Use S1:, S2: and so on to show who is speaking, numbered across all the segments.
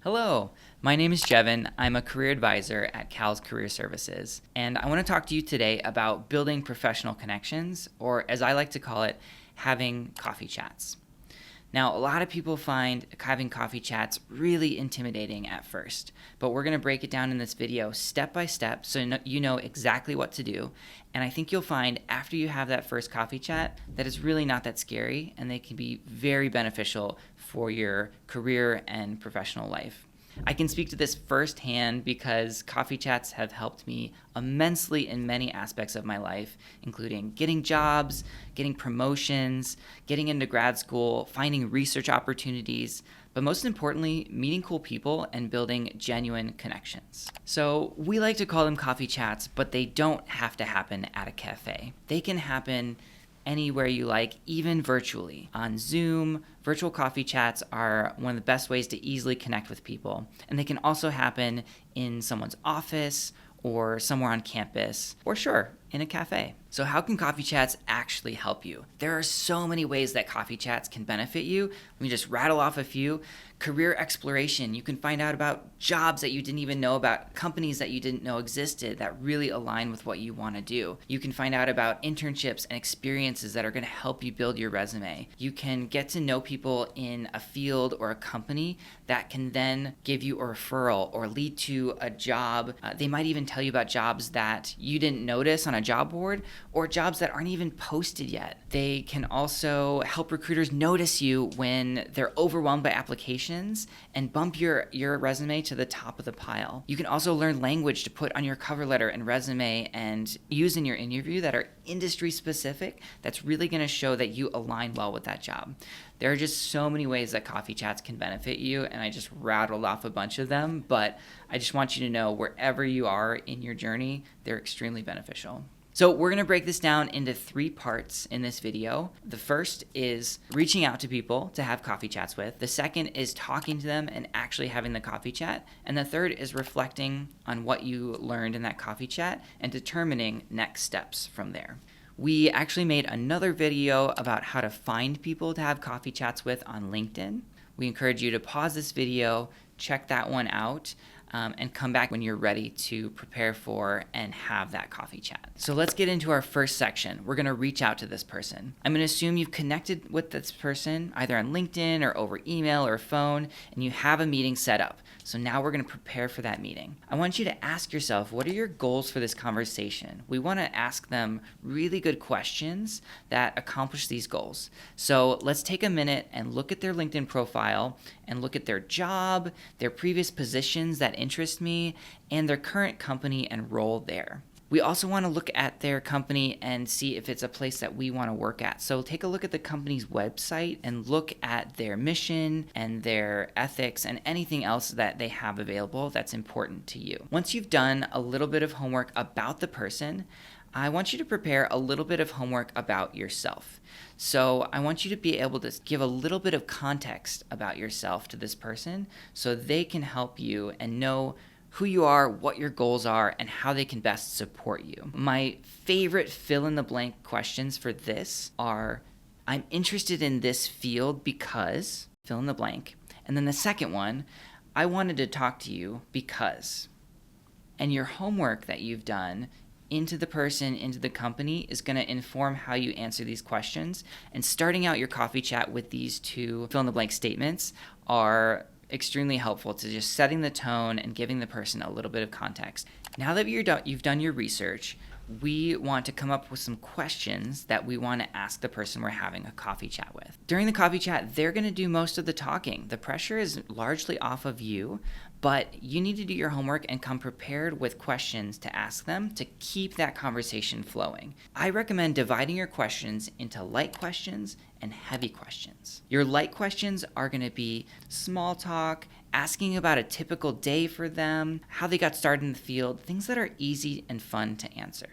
S1: Hello, my name is Jevin. I'm a career advisor at CALS Career Services, and I want to talk to you today about building professional connections, or as I like to call it, having coffee chats. Now, a lot of people find having coffee chats really intimidating at first, but we're going to break it down in this video step by step so you know exactly what to do. And I think you'll find after you have that first coffee chat that it's really not that scary and they can be very beneficial for your career and professional life. I can speak to this firsthand because coffee chats have helped me immensely in many aspects of my life, including getting jobs, getting promotions, getting into grad school, finding research opportunities, but most importantly, meeting cool people and building genuine connections. So we like to call them coffee chats, but they don't have to happen at a cafe. They can happen anywhere you like, even virtually. On Zoom, virtual coffee chats are one of the best ways to easily connect with people. And they can also happen in someone's office or somewhere on campus, or sure, in a cafe. So how can coffee chats actually help you? There are so many ways that coffee chats can benefit you. Let me just rattle off a few. Career exploration. You can find out about jobs that you didn't even know about, companies that you didn't know existed that really align with what you want to do. You can find out about internships and experiences that are going to help you build your resume. You can get to know people in a field or a company that can then give you a referral or lead to a job. They might even tell you about jobs that you didn't notice on a job board or jobs that aren't even posted yet. They can also help recruiters notice you when they're overwhelmed by applications and bump your resume to the top of the pile. You can also learn language to put on your cover letter and resume and use in your interview that are industry specific. That's really going to show that you align well with that job. There are just so many ways that coffee chats can benefit you, and I just rattled off a bunch of them, but I just want you to know wherever you are in your journey, they're extremely beneficial. So we're going to break this down into 3 parts in this video. The first is reaching out to people to have coffee chats with. The second is talking to them and actually having the coffee chat. And the third is reflecting on what you learned in that coffee chat and determining next steps from there. We actually made another video about how to find people to have coffee chats with on LinkedIn. We encourage you to pause this video, check that one out, and come back when you're ready to prepare for and have that coffee chat. So let's get into our first section. We're going to reach out to this person. I'm going to assume you've connected with this person either on LinkedIn or over email or phone, and you have a meeting set up. So now we're going to prepare for that meeting. I want you to ask yourself, what are your goals for this conversation? We want to ask them really good questions that accomplish these goals. So let's take a minute and look at their LinkedIn profile and look at their job, their previous positions that interest me, and their current company and role there. We also want to look at their company and see if it's a place that we want to work at. So take a look at the company's website and look at their mission and their ethics and anything else that they have available that's important to you. Once you've done a little bit of homework about the person, I want you to prepare a little bit of homework about yourself. So I want you to be able to give a little bit of context about yourself to this person so they can help you and know who you are, what your goals are, and how they can best support you. My favorite fill-in-the-blank questions for this are, I'm interested in this field because, fill in the blank. And then the second one, I wanted to talk to you because. And your homework that you've done into the person, into the company, is going to inform how you answer these questions. And starting out your coffee chat with these 2 fill-in-the-blank statements are extremely helpful to just setting the tone and giving the person a little bit of context. Now that you've done your research, we want to come up with some questions that we want to ask the person we're having a coffee chat with. During the coffee chat, they're going to do most of the talking. The pressure is largely off of you, but you need to do your homework and come prepared with questions to ask them to keep that conversation flowing. I recommend dividing your questions into light questions and heavy questions. Your light questions are going to be small talk, asking about a typical day for them, how they got started in the field, things that are easy and fun to answer.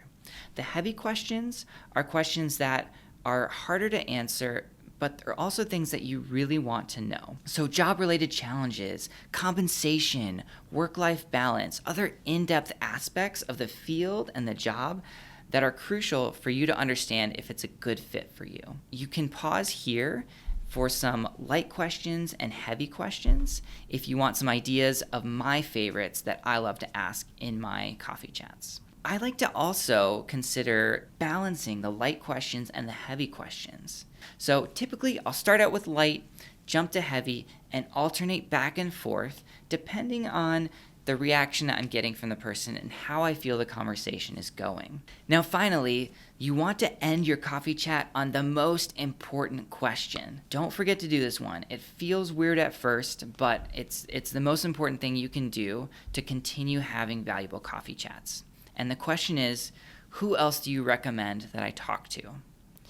S1: The heavy questions are questions that are harder to answer, but they're also things that you really want to know. So job-related challenges, compensation, work-life balance, other in-depth aspects of the field and the job that are crucial for you to understand if it's a good fit for you. You can pause here for some light questions and heavy questions if you want some ideas of my favorites that I love to ask in my coffee chats. I like to also consider balancing the light questions and the heavy questions. So typically I'll start out with light, jump to heavy, and alternate back and forth depending on the reaction that I'm getting from the person and how I feel the conversation is going. Now finally, you want to end your coffee chat on the most important question. Don't forget to do this one. It feels weird at first, but it's the most important thing you can do to continue having valuable coffee chats. And the question is, who else do you recommend that I talk to?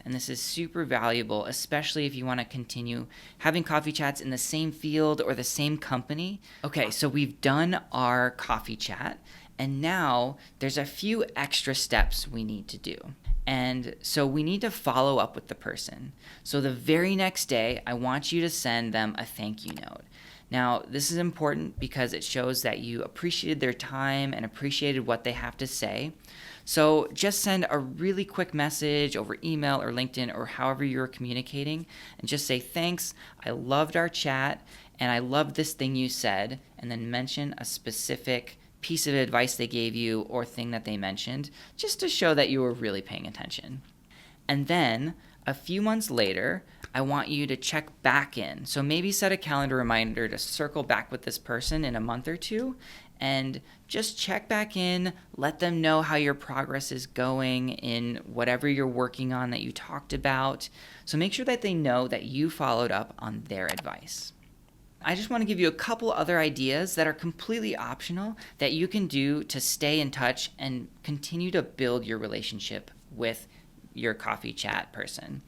S1: And this is super valuable, especially if you want to continue having coffee chats in the same field or the same company. Okay, so we've done our coffee chat, and now there's a few extra steps we need to do. And so we need to follow up with the person. So the very next day, I want you to send them a thank you note. Now, this is important because it shows that you appreciated their time and appreciated what they have to say. So just send a really quick message over email or LinkedIn or however you're communicating and just say, thanks, I loved our chat and I loved this thing you said, and then mention a specific piece of advice they gave you or thing that they mentioned just to show that you were really paying attention. And then a few months later, I want you to check back in. So maybe set a calendar reminder to circle back with this person in a month or two and just check back in, let them know how your progress is going in whatever you're working on that you talked about. So make sure that they know that you followed up on their advice. I just want to give you a couple other ideas that are completely optional that you can do to stay in touch and continue to build your relationship with your coffee chat person.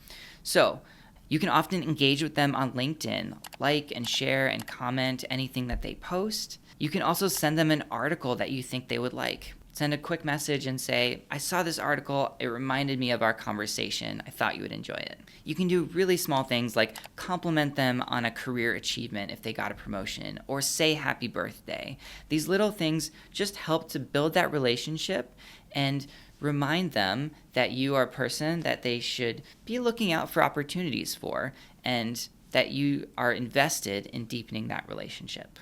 S1: So you can often engage with them on LinkedIn, like and share and comment anything that they post. You can also send them an article that you think they would like. Send a quick message and say, I saw this article, it reminded me of our conversation, I thought you would enjoy it. You can do really small things like compliment them on a career achievement if they got a promotion, or say happy birthday. These little things just help to build that relationship and remind them that you are a person that they should be looking out for opportunities for, and that you are invested in deepening that relationship.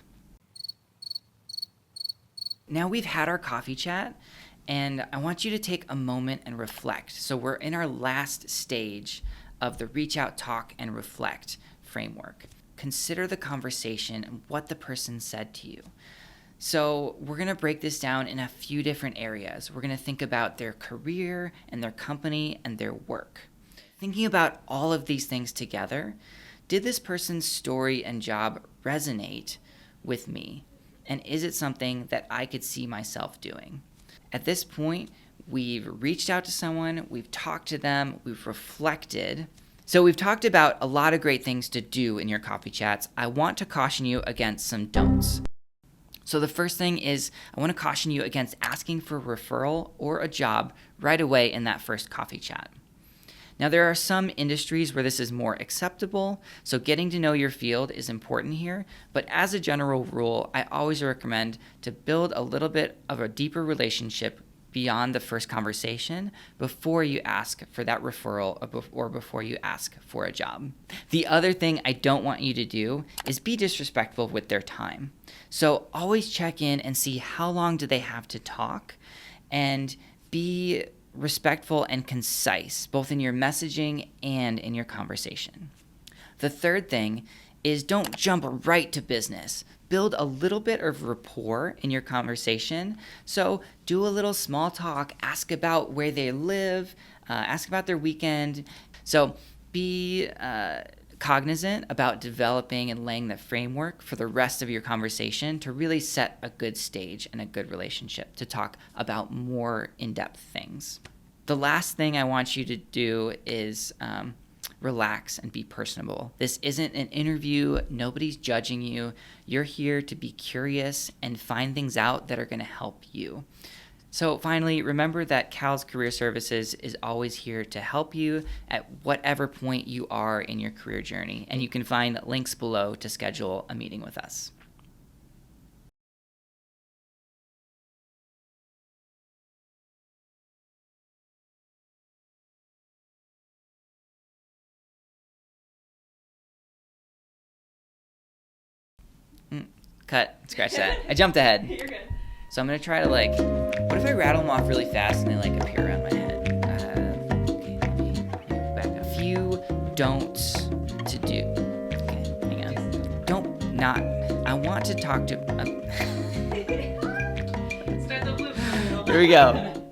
S1: Now we've had our coffee chat, and I want you to take a moment and reflect. So we're in our last stage of the reach out, talk, and reflect framework. Consider the conversation and what the person said to you. So we're going to break this down in a few different areas. We're going to think about their career and their company and their work. Thinking about all of these things together, did this person's story and job resonate with me? And is it something that I could see myself doing? At this point, we've reached out to someone, we've talked to them, we've reflected. So we've talked about a lot of great things to do in your coffee chats. I want to caution you against some don'ts. So the first thing is I want to caution you against asking for a referral or a job right away in that first coffee chat. Now, there are some industries where this is more acceptable, so getting to know your field is important here, but as a general rule, I always recommend to build a little bit of a deeper relationship beyond the first conversation before you ask for that referral or before you ask for a job. The other thing I don't want you to do is be disrespectful with their time. So always check in and see how long do they have to talk, and be respectful and concise, both in your messaging and in your conversation. The third thing is don't jump right to business. Build a little bit of rapport in your conversation. So do a little small talk, ask about where they live, ask about their weekend. So be cognizant about developing and laying the framework for the rest of your conversation to really set a good stage and a good relationship to talk about more in-depth things. The last thing I want you to do is relax and be personable. This isn't an interview. Nobody's judging you. You're here to be curious and find things out that are going to help you. So finally, remember that CALS Career Services is always here to help you at whatever point you are in your career journey, and you can find links below to schedule a meeting with us. Cut. Scratch that. I jumped ahead.
S2: You're good.
S1: So I'm going to try to what if I rattle them off really fast and they appear around my head? Okay, let me back a few don'ts to do. Okay, hang on. I want to talk to...
S2: Start the loop.
S1: Here we go.